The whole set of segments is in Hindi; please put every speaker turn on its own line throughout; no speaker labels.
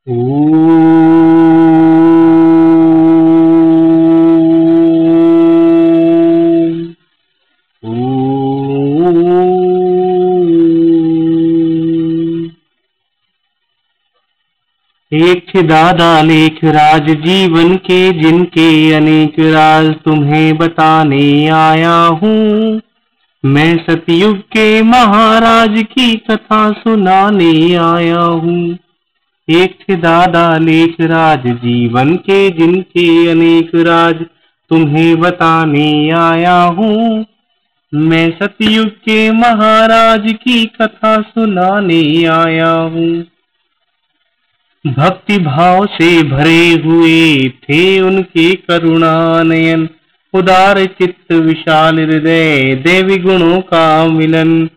ओम। ओम। एक दादा लेख राज जीवन के, जिनके अनेक राज तुम्हें बताने आया हूँ। मैं सतयुग के महाराज की कथा सुनाने आया हूँ। एक थे दादा लेख राज जीवन के, जिनके अनेक राज तुम्हें बताने आया हूँ। मैं सतयुग के महाराज की कथा सुनाने आया हूँ। भक्ति भाव से भरे हुए थे उनके करुणा नयन, उदार चित्त विशाल हृदय देवी गुणों का मिलन।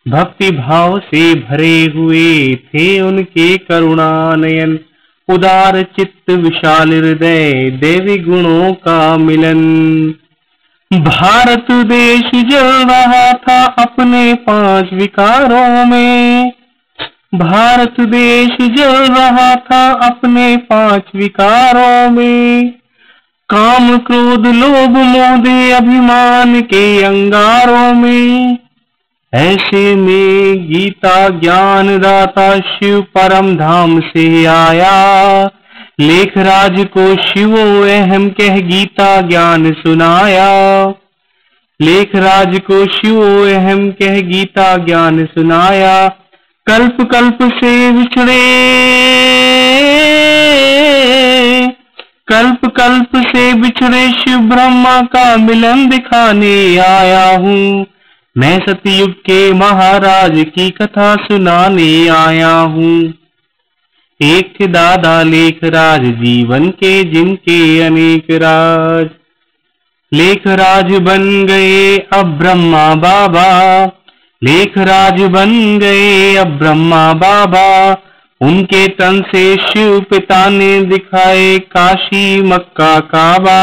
भक्ति भाव से भरे हुए थे उनके करुणा नयन, उदार चित्त विशाल हृदय देवी गुणों का मिलन। भारत देश जल रहा था अपने 5 विकारों में। भारत देश जल रहा था अपने 5 विकारों में। काम क्रोध लोभ मोह अभिमान के अंगारों में। ऐसे में गीता ज्ञान दाता शिव परम धाम से आया। लेखराज को शिवो अहम कह गीता ज्ञान सुनाया। लेखराज को शिवो अहम कह गीता ज्ञान सुनाया। कल्प कल्प से बिछड़े, कल्प कल्प से बिछड़े शिव ब्रह्मा का मिलन दिखाने आया हूँ। मैं सतयुग के महाराज की कथा सुनाने आया हूँ। एक थे दादा लेखराज जीवन के, जिनके अनेक राज। लेखराज बन गए अब ब्रह्मा बाबा। लेखराज बन गए अब ब्रह्मा बाबा। उनके तन से शिव पिता ने दिखाए काशी मक्का काबा।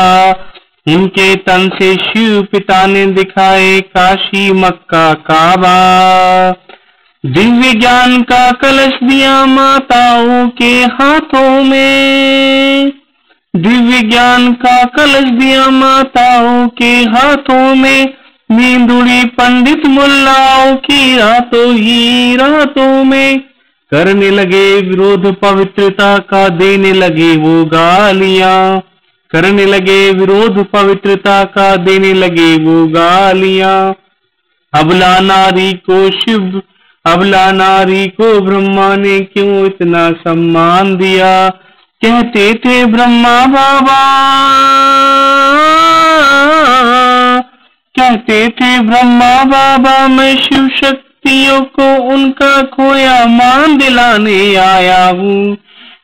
उनके तन से शिव पिता ने दिखाए काशी मक्का काबा। दिव्य ज्ञान का कलश दिया माताओं के हाथों में। दिव्य ज्ञान का कलश दिया माताओं के हाथों में। नींदुड़ी पंडित मुल्लाओं की रातों ही रातों में। करने लगे विरोध पवित्रता का, देने लगे वो गालियां। करने लगे विरोध पवित्रता का, देने लगे वो गालियां। अबला नारी को शिव, अबला नारी को ब्रह्मा ने क्यों इतना सम्मान दिया। कहते थे ब्रह्मा बाबा, कहते थे ब्रह्मा बाबा, मैं शिव शक्तियों को उनका खोया मान दिलाने आया हूँ।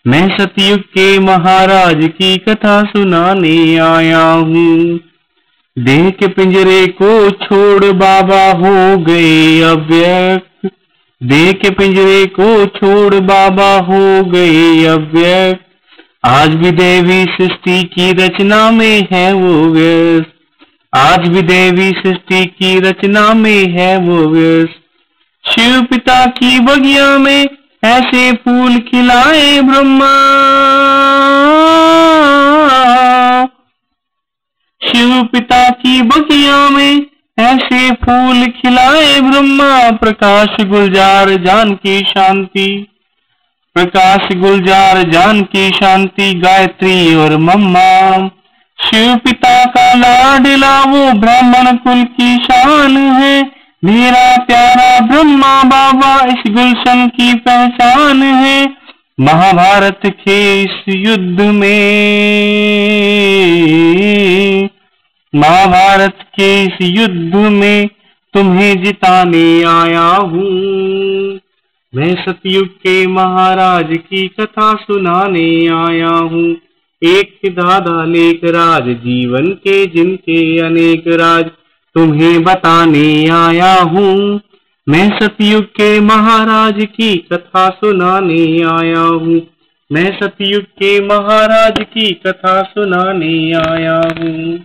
मैं सतयुग के महाराज की कथा सुनाने आया हूँ। देह के पिंजरे को छोड़ बाबा हो गए अव्यक्त। देह के पिंजरे को छोड़ बाबा हो गए अव्यक्त। आज भी देवी सृष्टि की रचना में है वो व्यस्त। आज भी देवी सृष्टि की रचना में है वो व्यस्त। शिव पिता की बगिया में ऐसे फूल खिलाए ब्रह्मा। शिव पिता की बगिया में ऐसे फूल खिलाए ब्रह्मा। प्रकाश गुलजार जान की शांति, प्रकाश गुलजार जान की शांति, गायत्री और मम्मा। शिव पिता का लाडला वो ब्राह्मण कुल की शान है। मेरा प्यारा ब्रह्मा बाबा इस गुलशन की पहचान है। महाभारत के इस युद्ध में, महाभारत के इस युद्ध में तुम्हें जिताने आया हूँ। मैं सतयुग के महाराज की कथा सुनाने आया हूँ। एक दादा लेखराज जीवन के, जिनके अनेक राज तुम्हें बताने आया हूँ। मैं सतयुग के महाराज की कथा सुनाने आया हूँ। मैं सतयुग के महाराज की कथा सुनाने आया हूँ।